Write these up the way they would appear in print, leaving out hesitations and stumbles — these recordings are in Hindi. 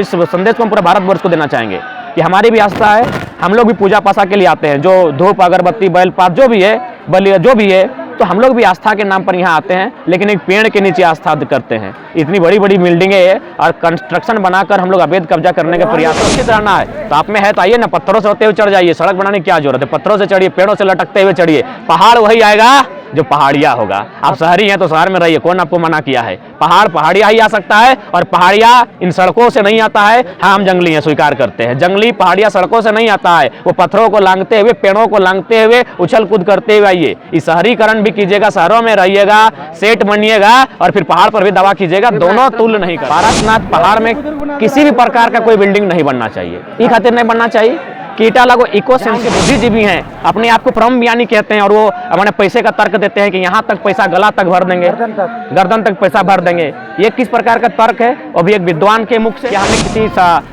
इस संदेश को हम पूरे भारतवर्ष को देना चाहेंगे कि हमारी भी आस्था है, हम लोग भी पूजा पासा के लिए आते हैं, जो धूप अगरबत्ती बैल पात जो भी है, बलि जो भी है, तो हम लोग भी आस्था के नाम पर यहाँ आते हैं, लेकिन एक पेड़ के नीचे आस्था करते हैं। इतनी बड़ी बड़ी बिल्डिंगें है और कंस्ट्रक्शन बनाकर हम लोग अवैध कब्जा करने का प्रयास सुरक्षित रहना है। तो आप में है तो आइए ना, पत्थरों से होते हुए चढ़ जाइए, सड़क बनाने की क्या जरूरत है, पत्थरों से चढ़िए, पेड़ों से लटकते हुए चढ़िए, पहाड़ वही आएगा जो पहाड़िया होगा। आप शहरी हैं तो शहर में रहिए, कौन आपको मना किया है? पहाड़ पहाड़िया ही आ सकता है, और पहाड़िया इन सड़कों से नहीं आता है। हाँ, हम जंगली हैं, स्वीकार करते हैं, जंगली पहाड़िया सड़कों से नहीं आता है, वो पत्थरों को लांघते हुए, पेड़ों को लांघते हुए, उछल कूद करते हुए आइए। इस शहरीकरण भी कीजिएगा, शहरों में रहिएगा, सेठ बनिएगा, और फिर पहाड़ पर भी दवा कीजिएगा, दोनों तुल्य नहीं कर। पारसनाथ पहाड़ में किसी भी प्रकार का कोई बिल्डिंग नहीं बनना चाहिए। ई खातिर नहीं बनना चाहिए कि इटा लागो इको सेंस के बुद्धिजीवी हैं, अपने आप को परम ज्ञानी कहते हैं, और वो हमारे पैसे का तर्क देते हैं कि यहाँ तक पैसा गला तक भर देंगे, गर्दन तक पैसा भर देंगे। ये किस प्रकार का तर्क है? और भी एक विद्वान के मुख से कि हमने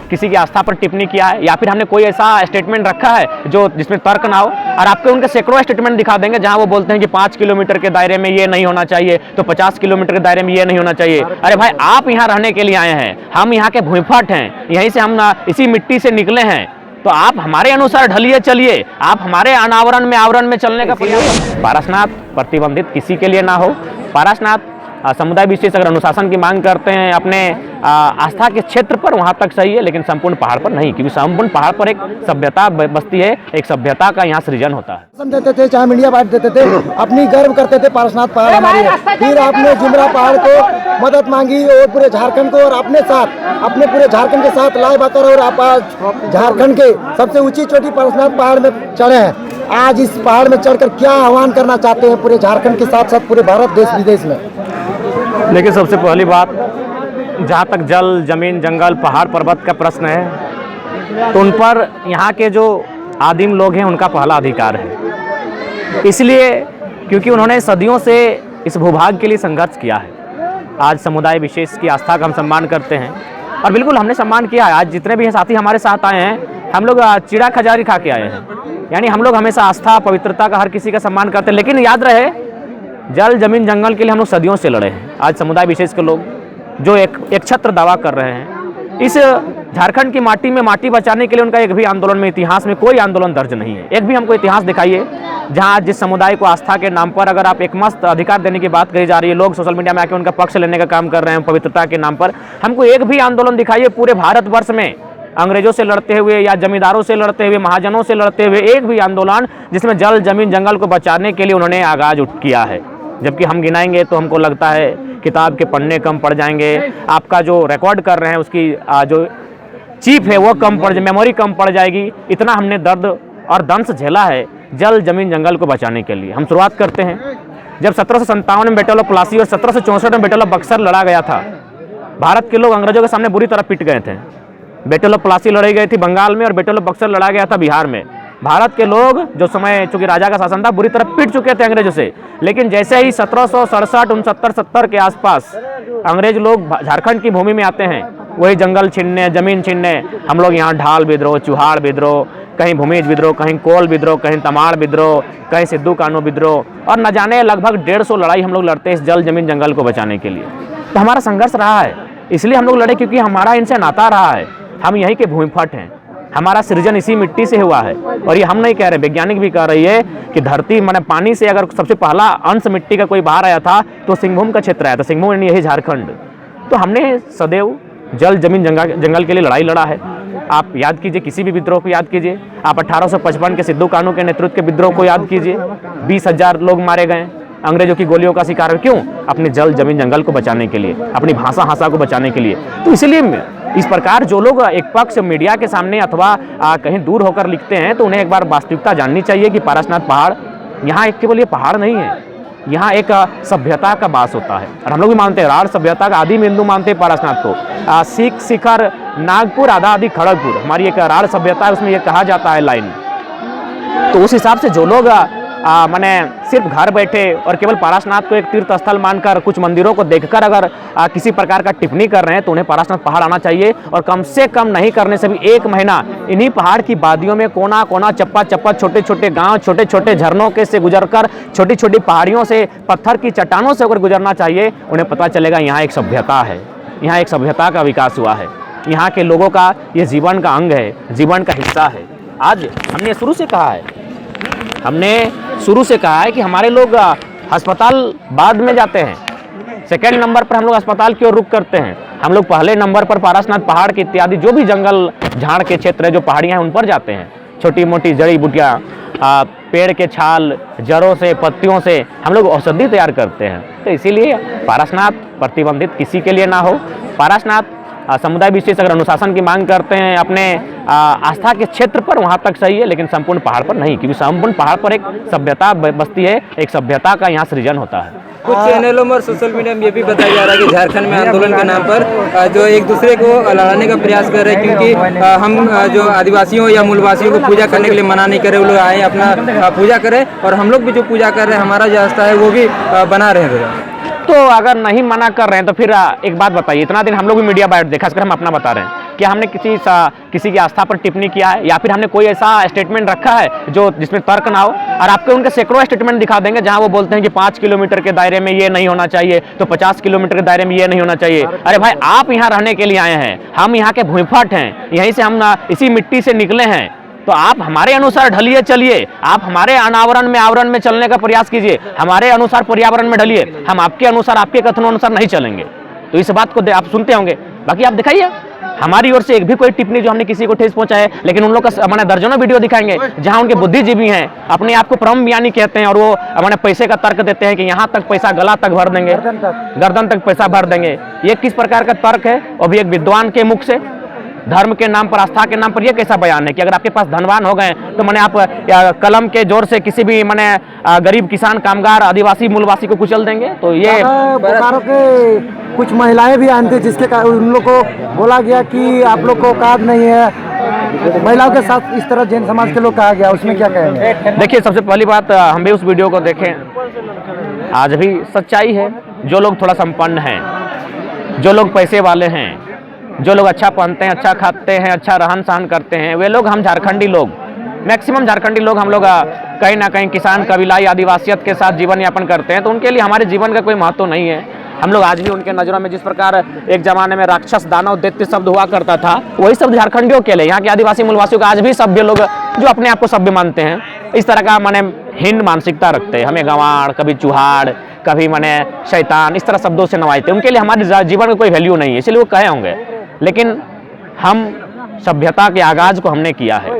किसी की आस्था पर टिप्पणी किया है, या फिर हमने कोई ऐसा स्टेटमेंट रखा है जो जिसमें तर्क ना हो। और आपको उनके सैकड़ों स्टेटमेंट दिखा देंगे जहां वो बोलते हैं कि 5 किलोमीटर के दायरे में ये नहीं होना चाहिए, तो 50 किलोमीटर के दायरे में ये नहीं होना चाहिए। अरे भाई, आप यहाँ रहने के लिए आए हैं, हम यहाँ के भूमिफट हैं, यहीं से हम इसी मिट्टी से निकले हैं, तो आप हमारे अनुसार ढलिए, चलिए, आप हमारे अनावरण में आवरण में चलने का प्रयास। पारसनाथ प्रतिबंधित किसी के लिए ना हो। पारसनाथ समुदाय विशेष अगर अनुशासन की मांग करते हैं अपने आस्था के क्षेत्र पर, वहां तक सही है, लेकिन संपूर्ण पहाड़ पर नहीं, क्योंकि संपूर्ण पहाड़ पर एक सभ्यता बसती है, एक सभ्यता का यहाँ सृजन होता है। देते थे, चाहे मीडिया बांट देते थे, अपनी गर्व करते थे पारसनाथ पहाड़ हमारी है। फिर आपने जुमरा पहाड़ को मदद मांगी, और पूरे झारखंड को, और अपने साथ, अपने पूरे झारखंड के साथ लाए बाकर, और आप आज झारखंड के सबसे ऊंची चोटी पारसनाथ पहाड़ में चढ़े हैं। आज इस पहाड़ में चढ़कर क्या आह्वान करना चाहते हैं पूरे झारखंड के साथ साथ पूरे भारत देश विदेश में? लेकिन सबसे पहली बात, जहाँ तक जल जमीन जंगल पहाड़ पर्वत का प्रश्न है, तो उन पर यहाँ के जो आदिम लोग हैं उनका पहला अधिकार है। इसलिए क्योंकि उन्होंने सदियों से इस भूभाग के लिए संघर्ष किया है। आज समुदाय विशेष की आस्था का हम सम्मान करते हैं, और बिल्कुल हमने सम्मान किया है। आज जितने भी साथी हमारे साथ आए हैं, हम लोग चिड़ा खजारी खा के आए हैं, यानी हम लोग हमेशा आस्था पवित्रता का हर किसी का सम्मान करते हैं। लेकिन याद रहे, जल जमीन जंगल के लिए हम लोग सदियों से लड़े हैं। आज समुदाय विशेष के लोग जो एक छत्र दावा कर रहे हैं, इस झारखंड की माटी में माटी बचाने के लिए उनका एक भी आंदोलन में, इतिहास में कोई आंदोलन दर्ज नहीं है। एक भी हमको इतिहास दिखाइए जहां जिस समुदाय को आस्था के नाम पर अगर आप एक मस्त अधिकार देने की बात कही जा रही है, लोग सोशल मीडिया में आके उनका पक्ष लेने का काम कर रहे हैं पवित्रता के नाम पर, हमको एक भी आंदोलन दिखाइए पूरे भारतवर्ष में, अंग्रेजों से लड़ते हुए या जमींदारों से लड़ते हुए, महाजनों से लड़ते हुए, एक भी आंदोलन जिसमें जल जमीन जंगल को बचाने के लिए उन्होंने आगाज किया है। जबकि हम गिनाएंगे तो हमको लगता है किताब के पन्ने कम पड़ जाएंगे, आपका जो रिकॉर्ड कर रहे हैं उसकी जो चीप है वो कम पड़, मेमोरी कम पड़ जाएगी। इतना हमने दर्द और दंश झेला है जल जमीन जंगल को बचाने के लिए। हम शुरुआत करते हैं जब 1757 में बैटल ऑफ प्लासी और 1764 में बैटल ऑफ बक्सर लड़ा गया था। भारत के लोग अंग्रेजों के सामने बुरी तरह पिट गए थे। बैटल ऑफ प्लासी लड़ी गई थी बंगाल में, और बैटल ऑफ बक्सर लड़ा गया था बिहार में। भारत के लोग जो समय चूंकि राजा का शासन था, बुरी तरह पिट चुके थे अंग्रेजों से। लेकिन जैसे ही 1767, 69, 70 के आसपास अंग्रेज लोग झारखंड की भूमि में आते हैं, वही जंगल छीनने, जमीन छीनने, हम लोग यहाँ ढाल विद्रोह, चुहाड़ विद्रोह, कहीं भूमिज विद्रोह, कहीं कोल विद्रोह, कहीं तमाड़ विद्रोह, कहीं सिद्धू कानू विद्रोह, और न जाने लगभग 150 लड़ाई हम लोग लड़ते हैं इस जल जमीन जंगल को बचाने के लिए। तो हमारा संघर्ष रहा है, इसलिए हम लोग लड़े क्योंकि हमारा इनसे नाता रहा है। हम यहीं के भूमिफट हैं, हमारा सृजन इसी मिट्टी से हुआ है। और ये हम नहीं कह रहे, वैज्ञानिक भी कह रही है कि धरती माने पानी से अगर सबसे पहला अंश मिट्टी का कोई बाहर आया था तो सिंहभूम का क्षेत्र आया था, सिंहभूम यानी यही झारखंड। तो हमने सदैव जल जमीन जंगल के लिए लड़ाई लड़ा है। आप याद कीजिए, किसी भी विद्रोह को याद कीजिए, आप 1855 के सिद्धू कानू के नेतृत्व के विद्रोह को याद कीजिए, 20,000 लोग मारे गए अंग्रेजों की गोलियों का शिकार। क्यों? अपने जल जमीन जंगल को बचाने के लिए, अपनी भाषा को बचाने के लिए। तो इसलिए इस प्रकार जो लोग एक पक्ष मीडिया के सामने अथवा कहीं दूर होकर लिखते हैं, तो उन्हें एक बार वास्तविकता जाननी चाहिए कि पारसनाथ पहाड़ यहाँ एक केवल ये पहाड़ नहीं है, यहाँ एक सभ्यता का वास होता है। और हम लोग भी मानते हैं, राढ़ सभ्यता का आदि बिंदु मानते हैं पारसनाथ को। सीख शिखर नागपुर आधा आदि खड़गपुर हमारी एक राढ़ सभ्यता है, उसमें ये कहा जाता है लाइन। तो उस हिसाब से जो लोग मैंने सिर्फ घर बैठे और केवल पारसनाथ को एक तीर्थ स्थल मानकर कुछ मंदिरों को देखकर अगर किसी प्रकार का टिप्पणी कर रहे हैं, तो उन्हें पारसनाथ पहाड़ आना चाहिए। और कम से कम नहीं करने से भी 1 महीना इन्हीं पहाड़ की वादियों में कोना कोना चप्पा चप्पा छोटे छोटे गांव, छोटे छोटे झरनों के से गुजरकर, छोटी छोटी पहाड़ियों से, पत्थर की चट्टानों से होकर गुजरना चाहिए। उन्हें पता चलेगा यहाँ एक सभ्यता है, यहाँ एक सभ्यता का विकास हुआ है। यहाँ के लोगों का ये जीवन का अंग है, जीवन का हिस्सा है। आज हमने शुरू से कहा है कि हमारे लोग अस्पताल बाद में जाते हैं, सेकंड नंबर पर हम लोग अस्पताल की ओर रुख करते हैं। हम लोग पहले नंबर पर पारसनाथ पहाड़ के इत्यादि जो भी जंगल झाड़ के क्षेत्र है, जो पहाड़ियाँ हैं, उन पर जाते हैं। छोटी मोटी जड़ी बूटियाँ, पेड़ के छाल, जड़ों से, पत्तियों से हम लोग औषधि तैयार करते हैं। तो इसीलिए पारसनाथ प्रतिबंधित किसी के लिए ना हो। पारसनाथ समुदाय विशेष अगर अनुशासन की मांग करते हैं अपने आस्था के क्षेत्र पर, वहाँ तक सही है, लेकिन संपूर्ण पहाड़ पर नहीं, क्योंकि संपूर्ण पहाड़ पर एक सभ्यता बसती है, एक सभ्यता का यहाँ सृजन होता है। कुछ चैनलों में और सोशल मीडिया में ये भी बताया जा रहा है कि झारखंड में आंदोलन के नाम पर जो एक दूसरे को लड़ाने का प्रयास कर रहे हैं, क्योंकि हम जो आदिवासियों या मूलवासियों को पूजा करने के लिए मना नहीं कर रहे, वो लोग आए अपना पूजा करें, और हम लोग भी जो पूजा कर रहे हैं, हमारा जो आस्था है वो भी बना रहे हैं। तो अगर नहीं मना कर रहे हैं तो फिर एक बात बताइए, इतना दिन हम लोग भी मीडिया बाइट देखा, खासकर हम अपना बता रहे हैं, क्या हमने किसी की आस्था पर टिप्पणी किया है, या फिर हमने कोई ऐसा स्टेटमेंट रखा है जो जिसमें तर्क ना हो? और आपको उनके सैकड़ों स्टेटमेंट दिखा देंगे जहां वो बोलते हैं कि 5 किलोमीटर के दायरे में ये नहीं होना चाहिए, तो 50 किलोमीटर के दायरे में ये नहीं होना चाहिए। अरे भाई, आप यहाँ रहने के लिए आए हैं, हम यहाँ के भूमिफट हैं, यहीं से हम इसी मिट्टी से निकले हैं, तो आप हमारे अनुसार ढलिए, चलिए, आप हमारे अनावरण में आवरण में चलने का प्रयास कीजिए, हमारे अनुसार पर्यावरण में ढलिए, हम आपके अनुसार, आपके कथनों अनुसार नहीं चलेंगे। तो इस बात को आप सुनते होंगे। बाकी आप दिखाइए हमारी ओर से एक भी कोई टिप्पणी जो हमने किसी को ठेस पहुंचाए, लेकिन उन लोग का मैंने दर्जनों वीडियो दिखाएंगे जहां उनके बुद्धिजीवी हैं, अपने आप को परम ज्ञानी कहते हैं, और वो मैंने पैसे का तर्क देते हैं कि यहाँ तक पैसा गला तक भर देंगे, गर्दन तक पैसा भर देंगे। ये किस प्रकार का तर्क है? और भी एक विद्वान के मुख से धर्म के नाम पर, आस्था के नाम पर, यह कैसा बयान है कि अगर आपके पास धनवान हो गए तो मैंने आप कलम के जोर से किसी भी मैंने गरीब किसान, कामगार, आदिवासी, मूलवासी को कुचल देंगे? तो ये बोकारो के कुछ महिलाएं भी आए थे, जिसके उन लोग को बोला गया कि आप लोग को औकात नहीं है, महिलाओं के साथ इस तरह जैन समाज के लोग कहा गया, उसमें क्या कहेंगे? देखिए, सबसे पहली बात, हम भी उस वीडियो को देखें, आज भी सच्चाई है। जो लोग थोड़ा संपन्न हैं, जो लोग पैसे वाले हैं, जो लोग अच्छा पहनते हैं, अच्छा खाते हैं, अच्छा रहन सहन करते हैं, वे लोग, हम झारखंडी लोग, मैक्सिमम झारखंडी लोग, हम लोग कहीं ना कहीं किसान, कबीलाई, आदिवासियत के साथ जीवन यापन करते हैं, तो उनके लिए हमारे जीवन का कोई महत्व नहीं है। हम लोग आज भी उनके नज़रों में, जिस प्रकार एक जमाने में राक्षस, दानव, दैत्य शब्द हुआ करता था, वही शब्द झारखंडियों के लिए, यहाँ के आदिवासी मूलवासियों का आज भी सभ्य लोग जो अपने आप को सभ्य मानते हैं, इस तरह का माने हीन मानसिकता रखते हैं, हमें गंवार, कभी चूहाड़, कभी माने शैतान, इस तरह शब्दों से नवाजते हैं। उनके लिए हमारे जीवन में कोई वैल्यू नहीं है, इसलिए वो कहे होंगे। लेकिन हम सभ्यता के आगाज को हमने किया है।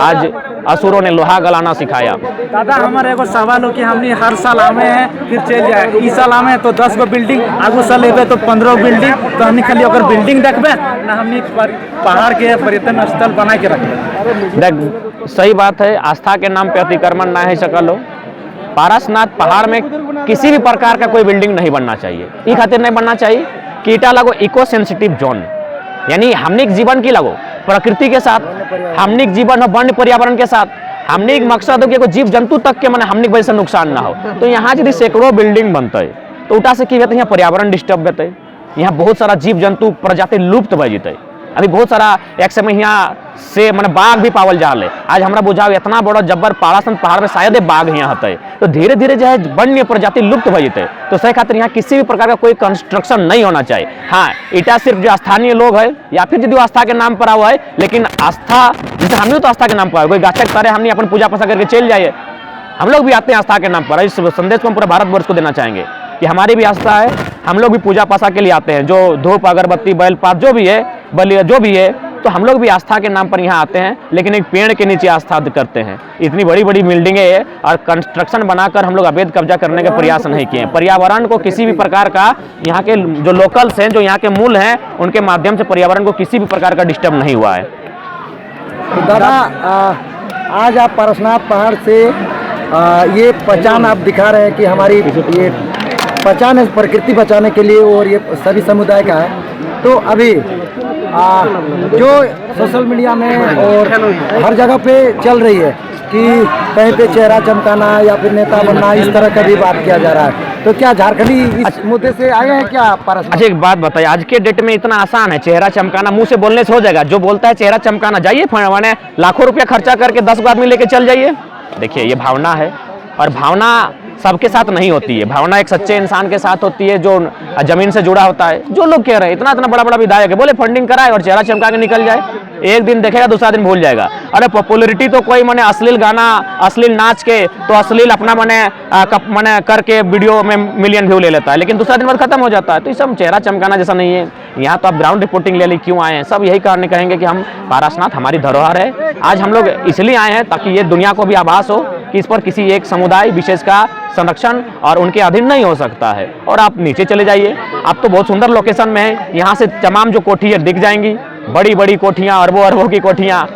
आज असुरों ने लोहा गलाना सिखाया। दादा, हमारे एगो सवाल हो कि हमने हर साल आवे हैं, फिर चल जाए, इस साल आवे तो 10 गो बिल्डिंग, आगू साल लेबे तो 15 बिल्डिंग, तो हमने खाली अगर बिल्डिंग देखबे ना, हमने पहाड़ के पर्यटन स्थल बना के रखबे। देख, सही बात है, आस्था के नाम पे अतिक्रमण ना है सकल हो। पारसनाथ पहाड़ में किसी भी प्रकार का कोई बिल्डिंग नहीं बनना चाहिए। ई खातिर नहीं बनना चाहिए कि इटा लगो इको सेंसिटिव जोन, यानी हमने जीवन की लगो प्रकृति के साथ, हमने जीवन और वन्य पर्यावरण के साथ, हमने एक मकसद हो कि जीव जंतु तक के मैंने हमने वजह से नुकसान ना हो। तो यहाँ यदि सैकड़ों बिल्डिंग बनते तो उठा से की यहाँ पर्यावरण डिस्टर्ब होते, यहाँ बहुत सारा जीव जंतु प्रजाति लुप्त भय जेते। अभी बहुत सारा एक समय यहाँ से मैंने बाघ भी पावल जा रहे, आज हमारा बुझाव इतना बड़ा जब्बर पारासन पहाड़ में शायद बाघ यहाँ होते, तो धीरे धीरे जो है वन्य प्रजाति लुप्त भय जेते। तो सही खातिर यहाँ किसी भी प्रकार का कोई कंस्ट्रक्शन नहीं होना चाहिए। हाँ, इटा सिर्फ जो स्थानीय लोग है या फिर यदि आस्था के नाम पर हुआ है, लेकिन आस्था जैसे हमने तो आस्था के नाम पर कोई गाछक करे हमने अपन पूजा पासा करके चल जाइए, हम लोग भी आते हैं आस्था के नाम पर। इस संदेश को हम पूरे भारतवर्ष को देना चाहेंगे कि हमारी भी आस्था है, हम लोग भी पूजा पासा के लिए आते हैं, जो धूप अगरबत्ती बैलपात जो भी है, बलि जो भी है, तो हम लोग भी आस्था के नाम पर यहाँ आते हैं, लेकिन एक पेड़ के नीचे आस्था करते हैं। इतनी बड़ी बड़ी बिल्डिंगें है और कंस्ट्रक्शन बनाकर हम लोग अवैध कब्जा करने का प्रयास नहीं किए। पर्यावरण को किसी भी प्रकार का, यहाँ के जो लोकल्स हैं, जो यहाँ के मूल हैं, उनके माध्यम से पर्यावरण को किसी भी प्रकार का डिस्टर्ब नहीं हुआ है। तो दादा, आज आप पारसनाथ पहाड़ से ये पहचान आप दिखा रहे हैं कि हमारी ये पहचान है प्रकृति बचाने के लिए, और ये सभी समुदाय का है। तो अभी जो सोशल मीडिया में और हर जगह पे चल रही है कि कहीं पे चेहरा चमकाना या फिर नेता बनना, इस तरह का भी बात किया जा रहा है, तो क्या झारखंडी इस मुद्दे से आए हैं क्या पारसनाथ? अच्छा, एक बात बताइए, आज के डेट में इतना आसान है चेहरा चमकाना? मुंह से बोलने से हो जाएगा? जो बोलता है चेहरा चमकाना, जाइए मैंने लाखों रुपया खर्चा करके 10 आदमी लेके चल जाइए। देखिए, ये भावना है, और भावना सबके साथ नहीं होती है। भावना एक सच्चे इंसान के साथ होती है जो जमीन से जुड़ा होता है। जो लोग कह रहे हैं इतना इतना बड़ा बड़ा विधायक है, बोले फंडिंग कराए और चेहरा चमका के निकल जाए, एक दिन देखेगा दूसरा दिन भूल जाएगा। अरे पॉपुलरिटी तो कोई मने अश्लील गाना अश्लील नाच के तो अश्लील अपना मने करके वीडियो में मिलियन व्यू ले लेता है, लेकिन दूसरा दिन बाद खत्म हो जाता है। तो ये सब चेहरा चमकाना जैसा नहीं है। यहाँ तो आप ग्राउंड रिपोर्टिंग ले ली क्यों आए हैं, सब यही कारण कहेंगे कि हम पारसनाथ हमारी धरोहर है। आज हम लोग इसलिए आए हैं ताकि ये दुनिया को भी आभास हो कि इस पर किसी एक समुदाय विशेष का संरक्षण और उनके अधीन नहीं हो सकता है। और आप नीचे चले जाइए, आप तो बहुत सुंदर लोकेशन में है, यहाँ से तमाम जो कोठियाँ दिख जाएंगी, बड़ी बड़ी कोठियाँ, अरबों अरबों की कोठियाँ।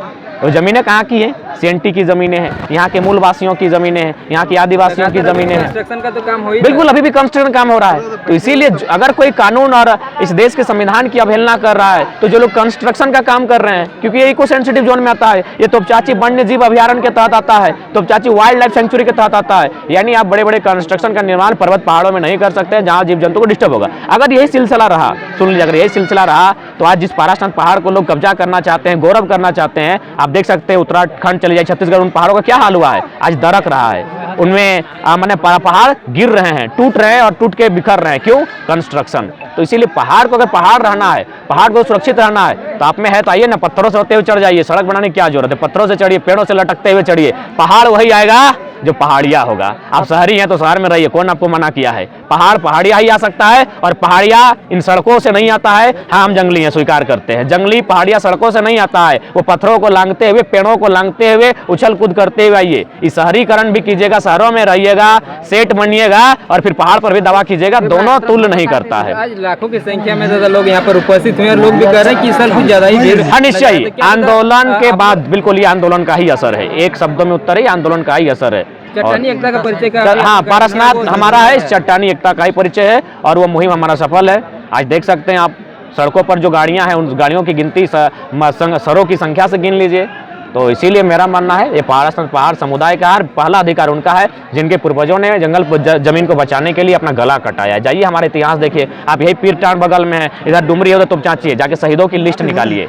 वो ज़मीनें कहाँ की हैं? सीएनटी की ज़मीनें हैं, यहाँ के मूल वासियों की ज़मीनें हैं, यहाँ की आदिवासियों की ज़मीनें हैं। कंस्ट्रक्शन का तो काम हो ही बिल्कुल, अभी भी कंस्ट्रक्शन काम हो रहा है। तो इसीलिए अगर कोई कानून और इस देश के संविधान की अवहेलना कर रहा है तो जो लोग कंस्ट्रक्शन का काम कर रहे हैं, क्योंकि ये इको सेंसिटिव जोन में आता है, ये तोपचाची वन्य जीव अभ्यारण्य के तहत आता है, तोपचाची वाइल्ड लाइफ सेंचुरी के तहत आता है। यानी आप बड़े बड़े कंस्ट्रक्शन का निर्माण पर्वत पहाड़ों में नहीं कर सकते जहाँ जीव जंतु को डिस्टर्ब होगा। अगर यही सिलसिला रहा, सुन लीजिए, अगर यही सिलसिला रहा तो आज जिस पारसनाथ पहाड़ को लोग कब्जा करना चाहते हैं, गौरव करना चाहते हैं, आप देख सकते हैं उत्तराखंड चले जाए, छत्तीसगढ़, उन पहाड़ों का क्या हाल हुआ है, आज दरक रहा है। उनमें मैंने पहाड़ गिर रहे हैं, टूट रहे हैं और टूट के बिखर रहे हैं। क्यों? कंस्ट्रक्शन। तो इसीलिए पहाड़ को, अगर पहाड़ रहना है, पहाड़ को सुरक्षित रहना है, तो आप में है तो आइए ना, पत्थरों से होते हुए चढ़ जाइए। सड़क बनाने की क्या जरूरत है? पत्थरों से चढ़िए, पेड़ों से लटकते हुए चढ़िए। पहाड़ वही आएगा जो पहाड़िया होगा। आप शहरी हैं तो शहर में रहिए, कौन आपको मना किया है? पहाड़ पहाड़िया ही आ सकता है, और पहाड़िया इन सड़कों से नहीं आता है। हाँ, हम जंगली हैं, स्वीकार करते हैं, जंगली पहाड़िया सड़कों से नहीं आता है। वो पत्थरों को लांघते हुए, पेड़ों को लांघते हुए, उछल कूद करते हुए आइए। इस शहरीकरण भी कीजिएगा, शहरों में रहिएगा, सेठ बनिएगा, और फिर पहाड़ पर भी दवा कीजिएगा, दोनों तुल्य नहीं करता है। आज लाखों की संख्या में ज्यादा लोग यहाँ पर उपस्थित हुए, लोग भी कह रहे हैं कि इस साल कुछ ज्यादा ही भीड़। हाँ, निश्चय आंदोलन के बाद बिल्कुल ये आंदोलन का ही असर है। एक शब्दों में उत्तर है, आंदोलन का ही असर है। चट्टानी एकता का परिचय का, हाँ, पारसनाथ हमारा है, इस चट्टानी एकता का ही परिचय है, और वो मुहिम हमारा सफल है। आज देख सकते हैं आप सड़कों पर जो गाड़ियां हैं, उन गाड़ियों की गिनती सरों की संख्या से गिन लीजिए। तो इसीलिए मेरा मानना है ये पारसनाथ पहाड़ समुदाय का पहला अधिकार उनका है, जिनके पूर्वजों ने जंगल जमीन को बचाने के लिए अपना गला कटाया। जाइए हमारे इतिहास देखिए, आप यही पीरटांड बगल में है, इधर डुमरी है, उधर तोपचाची है, जाके शहीदों की लिस्ट निकालिए।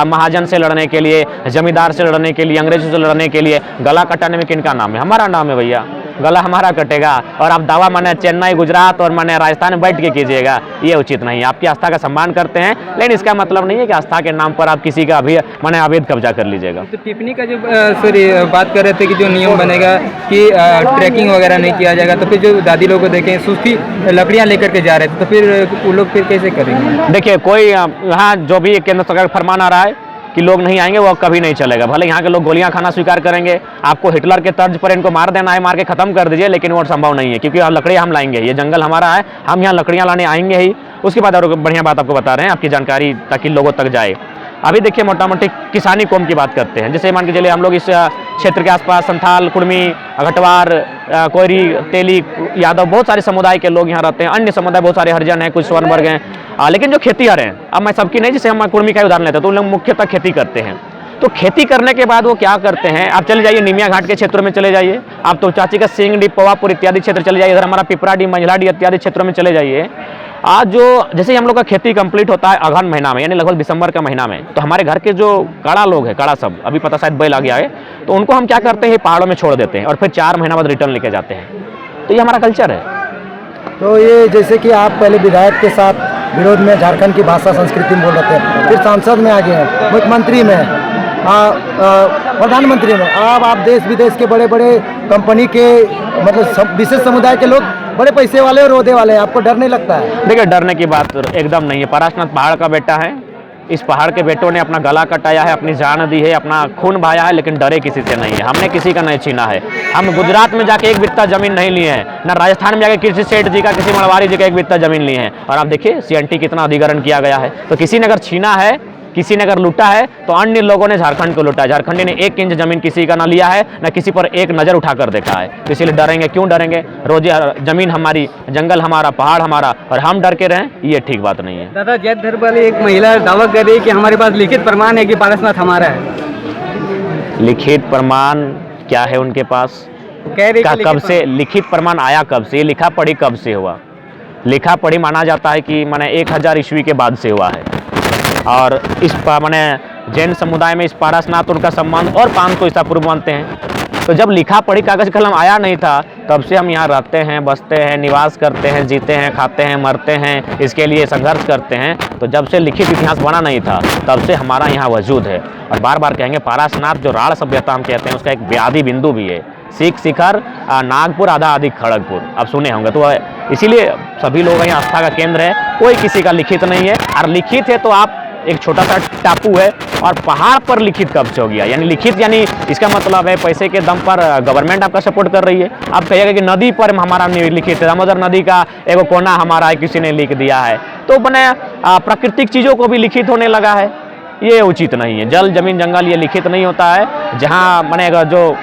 महाजन से लड़ने के लिए, जमींदार से लड़ने के लिए, अंग्रेजों से लड़ने के लिए गला कटाने में किनका नाम है? हमारा नाम है भैया। गला हमारा कटेगा और आप दावा माने चेन्नई, गुजरात और माने राजस्थान में बैठ के कीजिएगा, ये उचित नहीं है। आपकी आस्था का सम्मान करते हैं, लेकिन इसका मतलब नहीं है कि आस्था के नाम पर आप किसी का भी माने अवैध कब्जा कर लीजिएगा। तो टिप्पणी का जो बात कर रहे थे कि जो नियम बनेगा कि ट्रैकिंग वगैरह नहीं किया जाएगा, तो फिर जो दादी लोग को देखें सूखी लकड़ियाँ लेकर के जा रहे थे, तो फिर वो लोग फिर कैसे करेंगे? देखिए, कोई यहाँ जो भी केंद्र सरकार फरमान आ रहा है कि लोग नहीं आएंगे, वो कभी नहीं चलेगा। भले यहाँ के लोग गोलियां खाना स्वीकार करेंगे, आपको हिटलर के तर्ज पर इनको मार देना है, मार के खत्म कर दीजिए, लेकिन वो संभव नहीं है, क्योंकि लकड़ियाँ हम लाएंगे, ये जंगल हमारा है, हम यहाँ लकड़ियाँ लाने आएंगे ही। उसके बाद और बढ़िया बात आपको बता रहे हैं, आपकी जानकारी ताकि लोगों तक जाए। अभी देखिए, मोटा मोटी किसानी कौम की बात करते हैं। जैसे मान के चलिए, हम लोग इस क्षेत्र के आसपास संथाल, कुर्मी, घटवार, कोयरी, तेली, यादव, बहुत सारे समुदाय के लोग यहाँ रहते हैं। अन्य समुदाय बहुत सारे हरिजन हैं, कुछ स्वर्ण वर्ग हैं, लेकिन जो खेतीहर हैं, अब मैं सबकी नहीं, जैसे हम कुर्मी का उदाहरण लेते हैं, तो उन लोग मुख्यतः खेती करते हैं। तो खेती करने के बाद वो क्या करते हैं, आप चले जाइए निमिया घाट के क्षेत्रों में चले जाइए, आप तो चाची का सिंगडी, पवापुर इत्यादि क्षेत्र चले जाइए, इधर हमारा पिपराडी, मंझलाडी इत्यादि क्षेत्रों में चले जाइए। आज जो जैसे ही हम लोग का खेती कंप्लीट होता है अगहन महीना में, यानी लगभग दिसंबर का महीना में, तो हमारे घर के जो काड़ा लोग हैं, काड़ा सब अभी पता शायद बैल आ गया है, तो उनको हम क्या करते हैं, पहाड़ों में छोड़ देते हैं और फिर 4 महीना बाद रिटर्न लेके जाते हैं। तो ये हमारा कल्चर है। तो ये जैसे कि आप पहले विधायक के साथ विरोध में झारखंड की भाषा संस्कृति में बोल रहे थे, फिर सांसद में आ गए हैं, मुख्यमंत्री में, प्रधानमंत्री में, अब आप देश विदेश के बड़े बड़े कंपनी के मतलब विशेष समुदाय के लोग, बड़े पैसे वाले और रोदे वाले, आपको डर नहीं लगता है? देखिए, डरने की बात एकदम नहीं है। पारसनाथ पहाड़ का बेटा है, इस पहाड़ के बेटों ने अपना गला कटाया है, अपनी जान दी है, अपना खून बहाया है, लेकिन डरे किसी से नहीं है। हमने किसी का नहीं छीना है। हम गुजरात में जाके एक बित्ता जमीन नहीं लिए हैं, ना राजस्थान में जाके किसी सेठ जी का, किसी मड़वारी जी का एक बित्ता जमीन लिए हैं। और आप देखिए सीएनटी कितना अधिग्रहण किया गया है। तो किसी ने अगर छीना है, किसी ने अगर लूटा है, तो अन्य लोगों ने झारखंड को लूटा है। झारखंडी ने 1 इंच जमीन किसी का ना लिया है, ना किसी पर एक नज़र उठाकर देखा है। तो इसीलिए डरेंगे क्यों? डरेंगे, रोजे जमीन हमारी, जंगल हमारा, पहाड़ हमारा, और हम डर के रहें, ये ठीक बात नहीं है। दादा, जैत धर्म वाली एक महिला दावा कर रही है कि हमारे पास लिखित प्रमाण है कि पारसनाथ हमारा है। लिखित प्रमाण क्या है उनके पास? कह रही है कब से लिखित प्रमाण आया? कब से? लिखा पढ़ी कब से हुआ? लिखा पढ़ी माना जाता है कि मैंने 1000 ईस्वी के बाद से हुआ है। और इस मैंने जैन समुदाय में इस पारसनाथ उनका सम्मान और 500 ईसा पूर्व मानते हैं। तो जब लिखा पढ़ी कागज कलम आया नहीं था, तब से हम यहाँ रहते हैं, बसते हैं, निवास करते हैं, जीते हैं, खाते हैं, मरते हैं, इसके लिए संघर्ष करते हैं। तो जब से लिखित इतिहास बना नहीं था, तब से हमारा यहाँ वजूद है। और बार बार कहेंगे पारसनाथ जो राढ़ सभ्यता हम कहते हैं, उसका एक ब्यादी बिंदु भी है। सीख शिखर नागपुर आधा अधिक खड़गपुर, आप सुने होंगे। तो इसीलिए सभी लोग यहाँ आस्था का केंद्र है, कोई किसी का लिखित नहीं है। और लिखित है तो आप एक छोटा सा टापू है, और पहाड़ पर लिखित कब से हो गया? यानी लिखित यानी इसका मतलब है पैसे के दम पर गवर्नमेंट आपका सपोर्ट कर रही है। आप कहिएगा कि नदी पर हमारा लिखित है, दामोदर नदी का एगो कोना हमारा है, किसी ने लिख दिया है। तो बने प्राकृतिक चीज़ों को भी लिखित होने लगा है, ये उचित नहीं है। जल जमीन जंगल ये लिखित नहीं होता है। जहाँ बने जो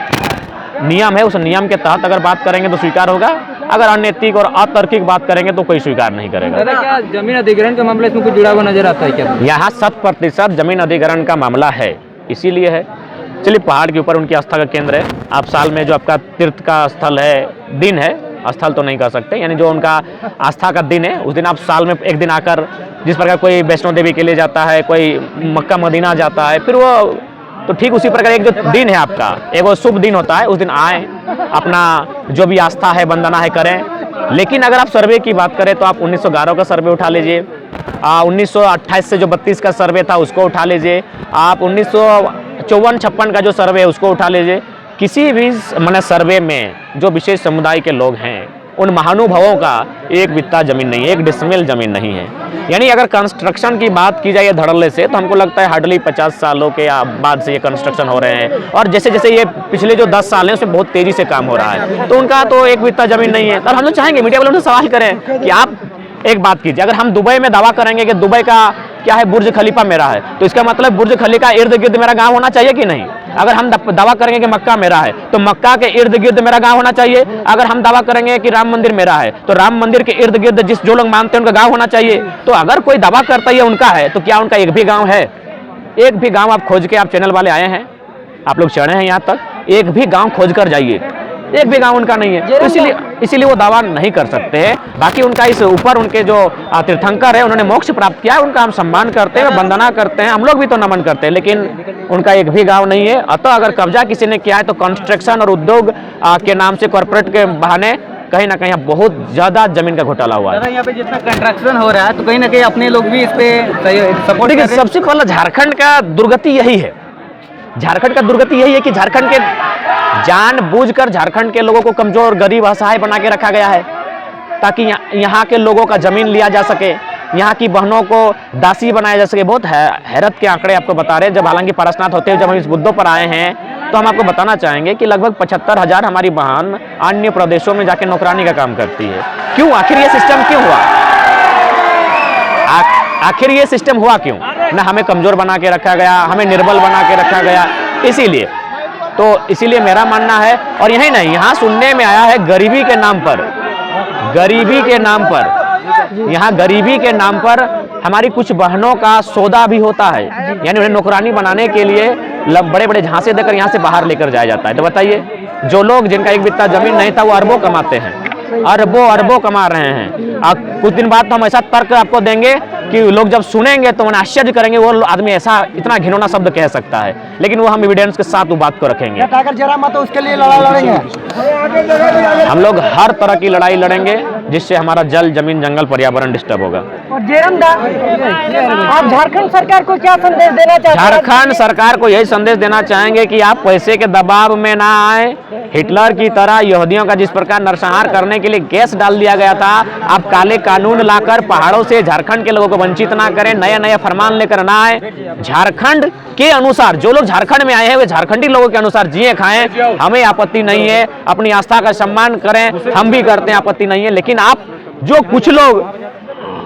नियम है, उस नियम के तहत अगर बात करेंगे तो स्वीकार होगा, अगर अनैतिक और अतार्किक बात करेंगे तो कोई स्वीकार नहीं करेगा। दादा, क्या जमीन अधिग्रहण का मामला इसमें कुछ जुड़ा हुआ नजर आता है क्या? यहाँ 100% जमीन अधिग्रहण का मामला है, इसीलिए है। चलिए, पहाड़ के ऊपर उनकी आस्था का केंद्र है। आप साल में जो आपका तीर्थ का स्थल है, दिन है, स्थल तो नहीं कह सकते, यानी जो उनका आस्था का दिन है, उस दिन आप साल में एक दिन आकर, जिस प्रकार कोई वैष्णो देवी के लिए जाता है, कोई मक्का मदीना जाता है, फिर वो तो ठीक उसी प्रकार एक जो दिन है आपका, एक वो शुभ दिन होता है, उस दिन आए, अपना जो भी आस्था है, वंदना है, करें। लेकिन अगर आप सर्वे की बात करें तो आप 1911 का सर्वे उठा लीजिए, 1928 से जो 32 का सर्वे था उसको उठा लीजिए, आप 1954-56 का जो सर्वे है उसको उठा लीजिए। किसी भी माने सर्वे में जो विशेष समुदाय के लोग हैं, उन महानुभावों का एक बित्ता जमीन नहीं है, एक डिसमिल जमीन नहीं है। यानी अगर कंस्ट्रक्शन की बात की जाए धड़ल्ले से, तो हमको लगता है हार्डली 50 सालों के बाद से ये कंस्ट्रक्शन हो रहे हैं। और जैसे जैसे ये पिछले जो 10 साल हैं उसमें बहुत तेजी से काम हो रहा है, तो उनका तो एक बित्ता जमीन नहीं है। तब हम लोग चाहेंगे मीडिया वालों से सवाल करें कि आप एक बात कीजिए, अगर हम दुबई में दावा करेंगे कि दुबई का क्या है, बुर्ज खलीफा मेरा है, तो इसका मतलब बुर्ज खलीफा इर्द गिर्द मेरा गांव होना चाहिए कि नहीं? अगर हम दावा करेंगे कि मक्का मेरा है, तो मक्का के इर्द गिर्द मेरा गांव होना चाहिए। अगर हम दावा करेंगे कि राम मंदिर मेरा है, तो राम मंदिर के इर्द गिर्द जो लोग मानते हैं उनका गांव होना चाहिए। तो अगर कोई दावा करता है उनका है, तो क्या उनका एक भी गांव है? एक भी गांव आप खोज के, आप चैनल वाले आए हैं, आप लोग चढ़े हैं यहाँ तक, एक भी गांव खोज कर जाइए, एक भी गांव उनका नहीं है। तो इसीलिए वो दावा नहीं कर सकते हैं। बाकी उनका इस ऊपर उनके जो तीर्थंकर है, उन्होंने मोक्ष प्राप्त किया है, उनका हम सम्मान करते हैं, वंदना करते हैं, हम लोग भी तो नमन करते हैं, लेकिन उनका एक भी गांव नहीं है। अतः अगर कब्जा किसी ने किया है तो कंस्ट्रक्शन और उद्योग के नाम से, कॉर्पोरेट के बहाने कहीं ना कहीं बहुत ज्यादा जमीन का घोटाला हुआ है। यहाँ पे जितना कंस्ट्रक्शन हो रहा है, तो कहीं ना कहीं अपने लोग भी इस पे सपोर्ट। देखिए, सबसे पहला झारखंड का दुर्गति यही है, झारखंड का दुर्गति यही है कि झारखंड के जानबूझकर झारखंड के लोगों को कमजोर, गरीब, असहाय बना के रखा गया है, ताकि यहाँ के लोगों का जमीन लिया जा सके, यहाँ की बहनों को दासी बनाया जा सके। बहुत हैरत के आंकड़े आपको बता रहे हैं। जब हालांकि पारसनाथ होते हुए जब हम इस मुद्दों पर आए हैं, तो हम आपको बताना चाहेंगे कि लगभग 75,000 हमारी बहन अन्य प्रदेशों में जाके नौकरानी का काम करती है। क्यों? आखिर ये सिस्टम क्यों हुआ? आखिर ये सिस्टम हुआ क्यों? ना हमें कमजोर बना के रखा गया, हमें निर्बल बना के रखा गया। इसीलिए मेरा मानना है, और यही नहीं, यहाँ सुनने में आया है गरीबी के नाम पर, यहाँ गरीबी के नाम पर हमारी कुछ बहनों का सौदा भी होता है, यानी उन्हें नौकरानी बनाने के लिए बड़े बड़े झांसे देकर यहाँ से बाहर लेकर जाया जाता है। तो बताइए, जो लोग जिनका एक बित्ता जमीन नहीं था, वो अरबों कमाते हैं, अरबों कमा रहे हैं। कुछ दिन बाद तो हम ऐसा तर्क आपको देंगे कि लोग जब सुनेंगे तो उन्हें आश्चर्य करेंगे, वो आदमी ऐसा इतना घिनौना शब्द कह सकता है, लेकिन वो हम एविडेंस के साथ वो बात को रखेंगे। तो उसके लिए लड़ाई लड़ेंगे, हम लोग हर तरह की लड़ाई लड़ेंगे जिससे हमारा जल, जमीन, जंगल, पर्यावरण डिस्टर्ब होगा। और जेरम आप झारखंड सरकार को क्या संदेश देना चाहते हैं? झारखंड सरकार को यही संदेश देना चाहेंगे कि आप पैसे के दबाव में ना आए। हिटलर की तरह यहूदियों का जिस प्रकार नरसंहार करने के लिए गैस डाल दिया गया था, आप काले कानून लाकर पहाड़ों से झारखंड के लोगों को वंचित ना करें, नया फरमान लेकर ना आए। झारखंड के अनुसार, जो लोग झारखंड में आए हैं वे झारखंडी लोगों के अनुसार जिए खाएं, हमें आपत्ति नहीं है। अपनी आस्था का सम्मान करें, हम भी करते हैं, आपत्ति नहीं है। लेकिन आप जो कुछ लोग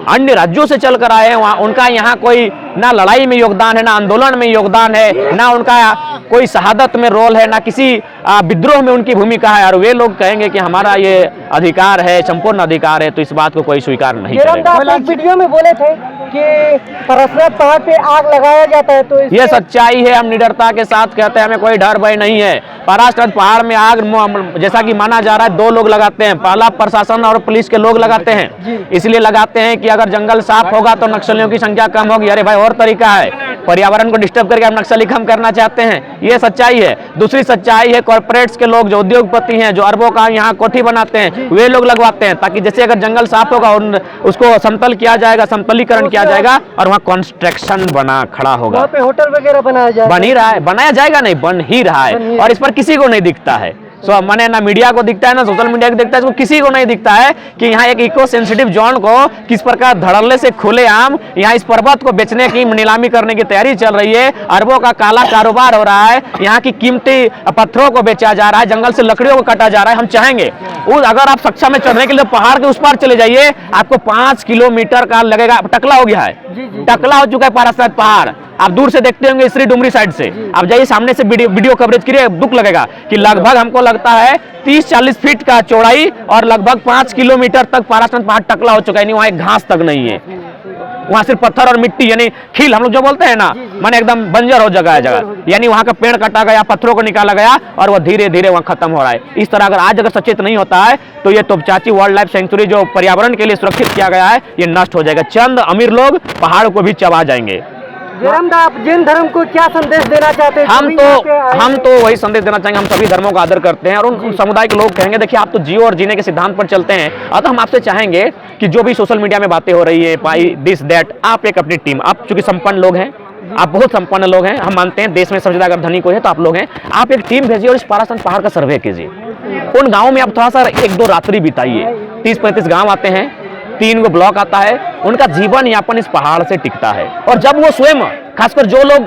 अन्य राज्यों से चलकर आए हैं, वहाँ उनका यहाँ कोई ना लड़ाई में योगदान है, ना आंदोलन में योगदान है, ना उनका कोई शहादत में रोल है, ना किसी विद्रोह में उनकी भूमिका है, और वे लोग कहेंगे कि हमारा ये अधिकार है, संपूर्ण अधिकार है, तो इस बात को कोई स्वीकार नहीं करेगा। आप एक वीडियो में बोले थे कि पारसनाथ पहाड़ पे आग लगाया जाता है, तो ये सच्चाई है। हम निडरता के साथ कहते हैं, हमें कोई डर भय नहीं है। पारसनाथ पहाड़ में आग जैसा कि माना जा रहा है 2 लोग लगाते हैं, पहला प्रशासन और पुलिस के लोग लगाते हैं। इसलिए लगाते हैं कि अगर जंगल साफ होगा तो नक्सलियों की संख्या कम होगी। अरे भाई, और तरीका है, पर्यावरण को डिस्टर्ब करके हम नक्सली कम करना चाहते हैं, ये सच्चाई है। दूसरी सच्चाई है कॉर्पोरेट्स के लोग जो उद्योगपति हैं, जो अरबों का यहाँ कोठी बनाते हैं, वे लोग लगवाते हैं ताकि जैसे अगर जंगल साफ होगा और उसको समतल किया जाएगा, समतलीकरण किया जाएगा और वहाँ कंस्ट्रक्शन बना खड़ा होगा, वहाँ पे होटल वगैरह बनाया जाए, बन ही रहा है, बनाया जाएगा नहीं, बन ही रहा है और इस पर किसी को नहीं दिखता है। सो मैंने ना मीडिया को दिखता है ना सोशल मीडिया को दिखता है, इसको किसी को नहीं दिखता है कि यहाँ एक इको सेंसिटिव जोन को किस प्रकार धड़ल्ले से खुलेआम यहाँ इस पर्वत को बेचने की, नीलामी करने की तैयारी चल रही है। अरबों का काला कारोबार हो रहा है, यहाँ की कीमती पत्थरों को बेचा जा रहा है, जंगल से लकड़ियों को काटा जा रहा है। हम चाहेंगे अगर आप सक्षम में चढ़ने के लिए पहाड़ के उस पार चले जाइए, आपको 5 किलोमीटर का लगेगा। टकला हो गया है, टकला हो चुका है पारासात पहाड़। आप दूर से देखते होंगे श्री डुमरी साइड से, आप जाइए सामने से वीडियो कवरेज करिए, दुख लगेगा कि लगभग हमको लगता है 30-40 फीट का चौड़ाई और लगभग 5 किलोमीटर तक पारासात पहाड़ टकला हो चुका है। वहाँ एक घास तक नहीं है, वहाँ सिर्फ पत्थर और मिट्टी यानी खील हम लोग जो बोलते हैं ना, माने एकदम बंजर हो जगह है जगह, यानी वहाँ का पेड़ काटा गया, पत्थरों को निकाला गया और वह धीरे धीरे वहाँ खत्म हो रहा है। इस तरह अगर आज अगर सचेत नहीं होता है तो ये तोपचाची वाइल्ड लाइफ सेंचुरी जो पर्यावरण के लिए सुरक्षित किया गया है, ये नष्ट हो जाएगा। चंद अमीर लोग पहाड़ को भी चबा जाएंगे। आप जैन धर्म को क्या संदेश देना चाहते हैं? हम तो वही संदेश देना चाहेंगे, हम सभी धर्मों का आदर करते हैं और उन समुदाय के लोग कहेंगे देखिए आप तो जियो और जीने के सिद्धांत पर चलते हैं, अतः हम आपसे चाहेंगे कि जो भी सोशल मीडिया में बातें हो रही है पाई दिस दैट, आप एक अपनी टीम, आप चूंकि संपन्न लोग हैं, आप बहुत संपन्न लोग हैं, हम मानते हैं देश में सबसे ज्यादा अगर धनी कोई है तो आप लोग हैं, आप एक टीम भेजिए और इस पारासात पहाड़ का सर्वे कीजिए। उन गाँव में आप थोड़ा सा 1-2 रात्रि बिताइए। 30-35 गाँव आते हैं, 3 गो ब्लॉक आता है, उनका जीवन यापन इस पहाड़ से टिकता है। और जब वो स्वयं, खासकर जो लोग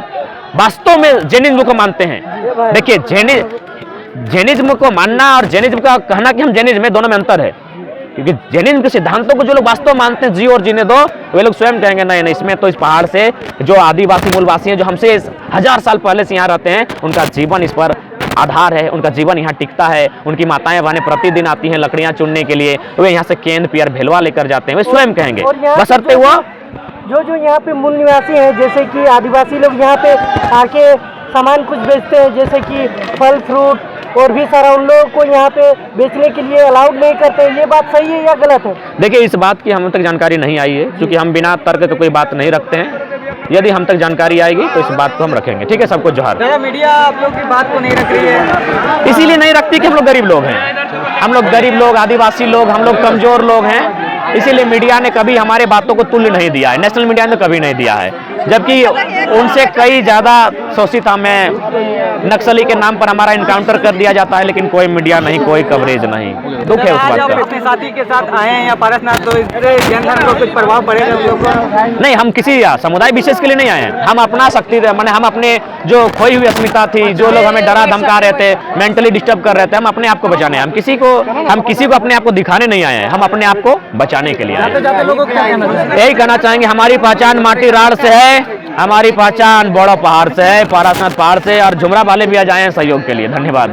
वास्तव में जैनिज्म को मानते हैं, देखिए जैनिज्म को मानना और जैनिज्म का कहना कि हम जैनिज्म में, दोनों में अंतर है। क्योंकि जैनिज्म के सिद्धांतों को जो लोग वास्तव मानते हैं, जियो और जीने दो, वे लोग स्वयं कहेंगे नहीं नहीं, इसमें तो इस पहाड़ से जो आदिवासी मूलवासी हैं, जो हमसे 1000 साल पहले से यहाँ रहते हैं, उनका जीवन इस पर आधार है, उनका जीवन यहाँ टिकता है। उनकी माताएं बहनें प्रतिदिन आती हैं लकड़ियाँ चुनने के लिए, वे यहाँ से केंद पियर भेलवा लेकर जाते हैं, वे स्वयं कहेंगे। बशर्ते हुआ जो यहाँ पे मूल निवासी हैं, जैसे कि आदिवासी लोग यहाँ पे आके सामान कुछ बेचते हैं, जैसे कि फल फ्रूट और भी सारा, उन लोगों को यहाँ पे बेचने के लिए अलाउड नहीं करते, ये बात सही है या गलत है? देखिए इस बात की हम तक जानकारी नहीं आई है, क्योंकि हम बिना तर्क तो कोई बात नहीं रखते हैं। यदि हम तक जानकारी आएगी तो इस बात को हम रखेंगे। ठीक है, सबको जोहार। मीडिया आप लोग की बात को नहीं रख रही है, इसीलिए नहीं रखती कि हम लोग गरीब लोग हैं, हम लोग गरीब लोग, आदिवासी लोग, हम लोग कमजोर लोग हैं, इसीलिए मीडिया ने कभी हमारे बातों को तुल्य नहीं दिया है, नेशनल मीडिया ने कभी नहीं दिया है, जबकि उनसे कई ज़्यादा शोषित हमें नक्सली के नाम पर हमारा इनकाउंटर कर दिया जाता है, लेकिन कोई मीडिया नहीं, कोई कवरेज नहीं। दुख है उस बात का। अपने साथी के साथ आए हैं या पारसनाथ, तो इससे जैन धर्म को कुछ प्रभाव पड़ेगा हम लोग को? नहीं, हम किसी समुदाय विशेष के लिए नहीं आए हैं, हम अपना शक्ति माने हम अपने जो खोई हुई अस्मिता थी, जो लोग हमें डरा धमका रहे थे, मेंटली डिस्टर्ब कर रहे थे, हम अपने आप को बचाने, हम किसी को अपने आप को दिखाने नहीं आए हैं, हम अपने आप को बचाने के लिए आए हैं। यही कहना चाहेंगे, हमारी पहचान माटी राड़ से है, हमारी पहचान बड़ा पहाड़ से है, पारासात पहाड़ से, और झुमरा वाले भी आ जाए हैं सहयोग के लिए। धन्यवाद।